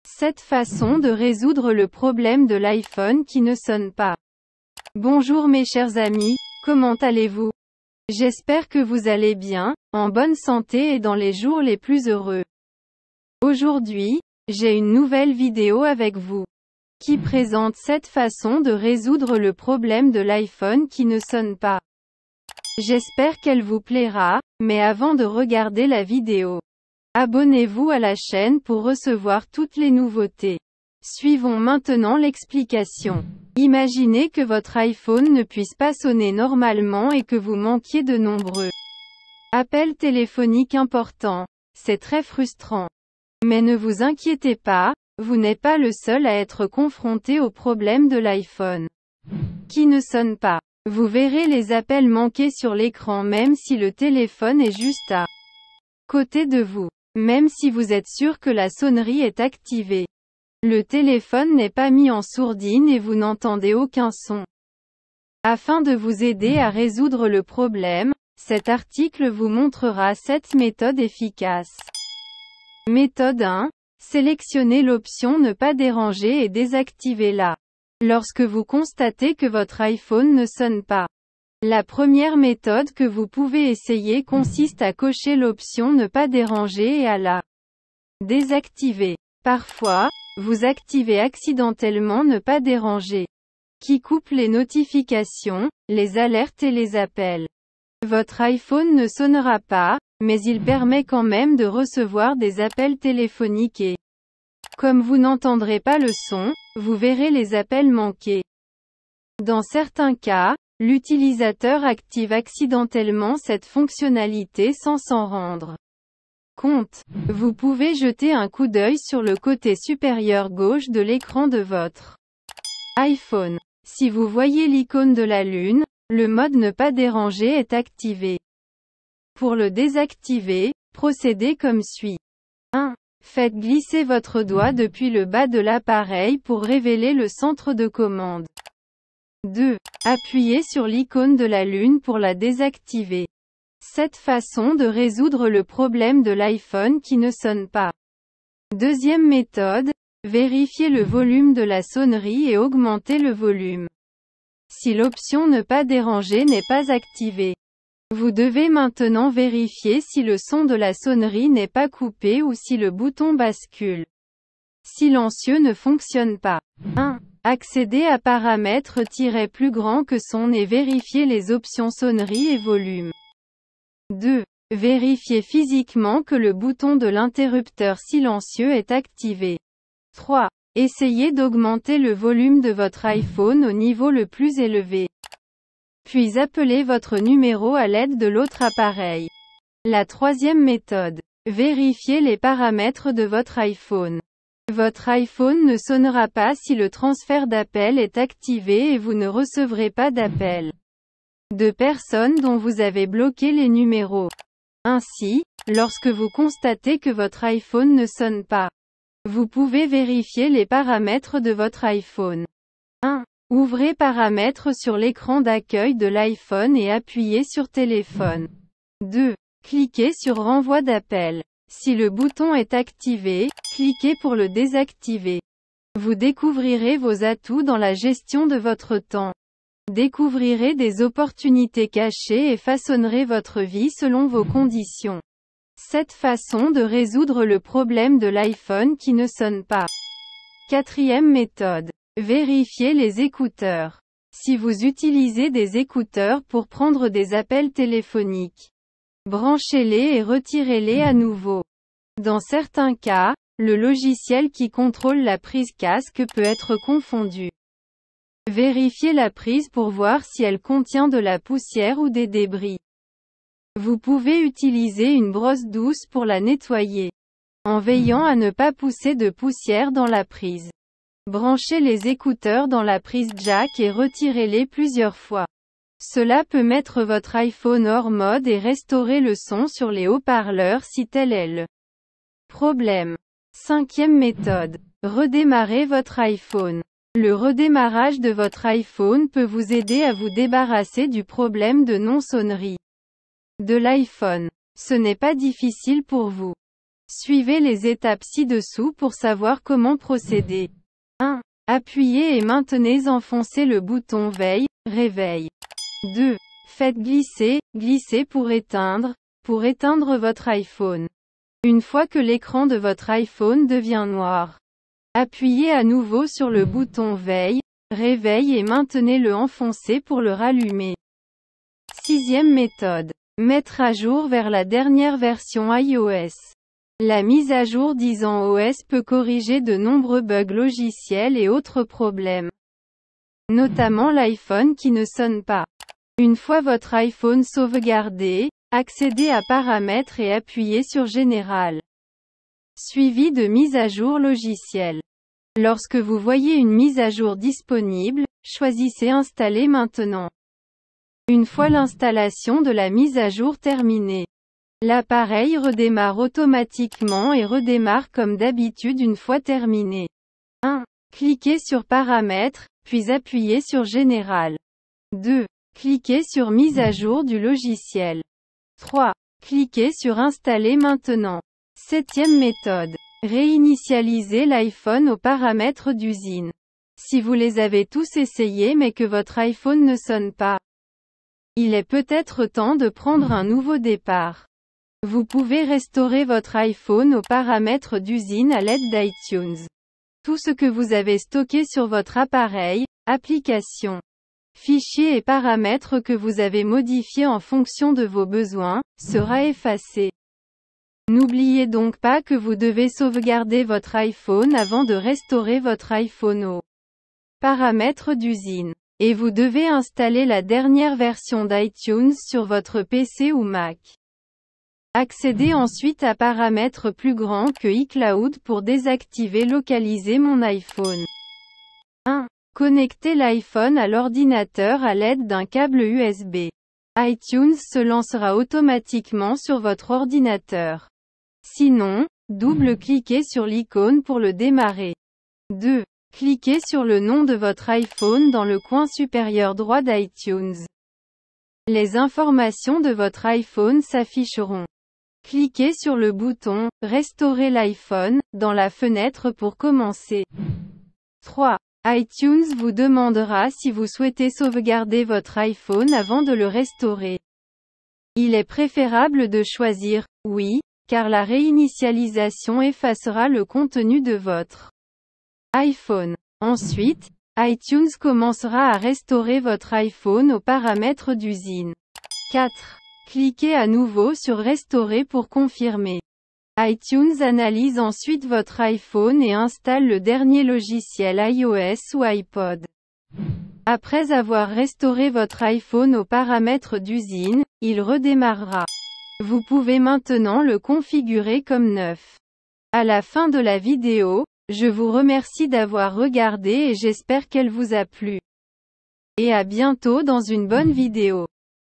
7 façons de résoudre le problème de l'iPhone qui ne sonne pas. Bonjour mes chers amis, comment allez-vous? J'espère que vous allez bien, en bonne santé et dans les jours les plus heureux. Aujourd'hui, j'ai une nouvelle vidéo avec vous, qui présente 7 façons de résoudre le problème de l'iPhone qui ne sonne pas. J'espère qu'elle vous plaira, mais avant de regarder la vidéo, abonnez-vous à la chaîne pour recevoir toutes les nouveautés. Suivons maintenant l'explication. Imaginez que votre iPhone ne puisse pas sonner normalement et que vous manquiez de nombreux appels téléphoniques importants. C'est très frustrant. Mais ne vous inquiétez pas, vous n'êtes pas le seul à être confronté au problème de l'iPhone qui ne sonne pas. Vous verrez les appels manqués sur l'écran même si le téléphone est juste à côté de vous. Même si vous êtes sûr que la sonnerie est activée. Le téléphone n'est pas mis en sourdine et vous n'entendez aucun son. Afin de vous aider à résoudre le problème, cet article vous montrera 7 méthodes efficaces. Méthode 1. Sélectionnez l'option Ne pas déranger et désactivez-la lorsque vous constatez que votre iPhone ne sonne pas. La première méthode que vous pouvez essayer consiste à cocher l'option Ne pas déranger et à la désactiver. Parfois, vous activez accidentellement Ne pas déranger, qui coupe les notifications, les alertes et les appels. Votre iPhone ne sonnera pas, mais il permet quand même de recevoir des appels téléphoniques et, comme vous n'entendrez pas le son, vous verrez les appels manqués. Dans certains cas, l'utilisateur active accidentellement cette fonctionnalité sans s'en rendre compte. Vous pouvez jeter un coup d'œil sur le côté supérieur gauche de l'écran de votre iPhone. Si vous voyez l'icône de la lune, le mode Ne pas déranger est activé. Pour le désactiver, procédez comme suit. 1. Faites glisser votre doigt depuis le bas de l'appareil pour révéler le centre de commande. 2. Appuyez sur l'icône de la lune pour la désactiver. Cette façon de résoudre le problème de l'iPhone qui ne sonne pas. Deuxième méthode, vérifiez le volume de la sonnerie et augmentez le volume. Si l'option Ne pas déranger n'est pas activée, vous devez maintenant vérifier si le son de la sonnerie n'est pas coupé ou si le bouton bascule silencieux ne fonctionne pas. 1. Accédez à Paramètres plus grand que son et vérifiez les options sonnerie et volume. 2. Vérifiez physiquement que le bouton de l'interrupteur silencieux est activé. 3. Essayez d'augmenter le volume de votre iPhone au niveau le plus élevé. Puis appelez votre numéro à l'aide de l'autre appareil. La troisième méthode. Vérifiez les paramètres de votre iPhone. Votre iPhone ne sonnera pas si le transfert d'appel est activé et vous ne recevrez pas d'appel de personnes dont vous avez bloqué les numéros. Ainsi, lorsque vous constatez que votre iPhone ne sonne pas, vous pouvez vérifier les paramètres de votre iPhone. 1. Ouvrez Paramètres sur l'écran d'accueil de l'iPhone et appuyez sur Téléphone. 2. Cliquez sur Renvoi d'appel. Si le bouton est activé, cliquez pour le désactiver. Vous découvrirez vos atouts dans la gestion de votre temps. Découvrirez des opportunités cachées et façonnerez votre vie selon vos conditions. 7 façons de résoudre le problème de l'iPhone qui ne sonne pas. Quatrième méthode. Vérifiez les écouteurs. Si vous utilisez des écouteurs pour prendre des appels téléphoniques, branchez-les et retirez-les à nouveau. Dans certains cas, le logiciel qui contrôle la prise casque peut être confondu. Vérifiez la prise pour voir si elle contient de la poussière ou des débris. Vous pouvez utiliser une brosse douce pour la nettoyer, en veillant à ne pas pousser de poussière dans la prise. Branchez les écouteurs dans la prise jack et retirez-les plusieurs fois. Cela peut mettre votre iPhone hors mode et restaurer le son sur les haut-parleurs si tel est le problème. Cinquième méthode. Redémarrez votre iPhone. Le redémarrage de votre iPhone peut vous aider à vous débarrasser du problème de non-sonnerie de l'iPhone. Ce n'est pas difficile pour vous. Suivez les étapes ci-dessous pour savoir comment procéder. 1. Appuyez et maintenez enfoncé le bouton veille, réveil. 2. Faites glisser pour éteindre votre iPhone. Une fois que l'écran de votre iPhone devient noir, appuyez à nouveau sur le bouton veille, réveil et maintenez-le enfoncé pour le rallumer. 6e méthode. Mettre à jour vers la dernière version iOS. La mise à jour d'iOS peut corriger de nombreux bugs logiciels et autres problèmes, notamment l'iPhone qui ne sonne pas. Une fois votre iPhone sauvegardé, accédez à Paramètres et appuyez sur Général. Suivi de mise à jour logiciel. Lorsque vous voyez une mise à jour disponible, choisissez Installer maintenant. Une fois l'installation de la mise à jour terminée, l'appareil redémarre automatiquement et redémarre comme d'habitude une fois terminé. 1. Cliquez sur Paramètres, puis appuyez sur Général. 2. Cliquez sur Mise à jour du logiciel. 3. Cliquez sur Installer maintenant. 7e méthode. Réinitialisez l'iPhone aux paramètres d'usine. Si vous les avez tous essayés mais que votre iPhone ne sonne pas, il est peut-être temps de prendre un nouveau départ. Vous pouvez restaurer votre iPhone aux paramètres d'usine à l'aide d'iTunes. Tout ce que vous avez stocké sur votre appareil, applications, fichiers et paramètres que vous avez modifiés en fonction de vos besoins, sera effacé. N'oubliez donc pas que vous devez sauvegarder votre iPhone avant de restaurer votre iPhone aux paramètres d'usine. Et vous devez installer la dernière version d'iTunes sur votre PC ou Mac. Accédez ensuite à Paramètres plus grands que iCloud pour désactiver Localiser mon iPhone. 1. Connectez l'iPhone à l'ordinateur à l'aide d'un câble USB. iTunes se lancera automatiquement sur votre ordinateur. Sinon, double-cliquez sur l'icône pour le démarrer. 2. Cliquez sur le nom de votre iPhone dans le coin supérieur droit d'iTunes. Les informations de votre iPhone s'afficheront. Cliquez sur le bouton « Restaurer l'iPhone » dans la fenêtre pour commencer. 3. iTunes vous demandera si vous souhaitez sauvegarder votre iPhone avant de le restaurer. Il est préférable de choisir « Oui », car la réinitialisation effacera le contenu de votre iPhone. Ensuite, iTunes commencera à restaurer votre iPhone aux paramètres d'usine. 4. Cliquez à nouveau sur Restaurer pour confirmer. iTunes analyse ensuite votre iPhone et installe le dernier logiciel iOS ou iPod. Après avoir restauré votre iPhone aux paramètres d'usine, il redémarrera. Vous pouvez maintenant le configurer comme neuf. À la fin de la vidéo, je vous remercie d'avoir regardé et j'espère qu'elle vous a plu. Et à bientôt dans une bonne vidéo.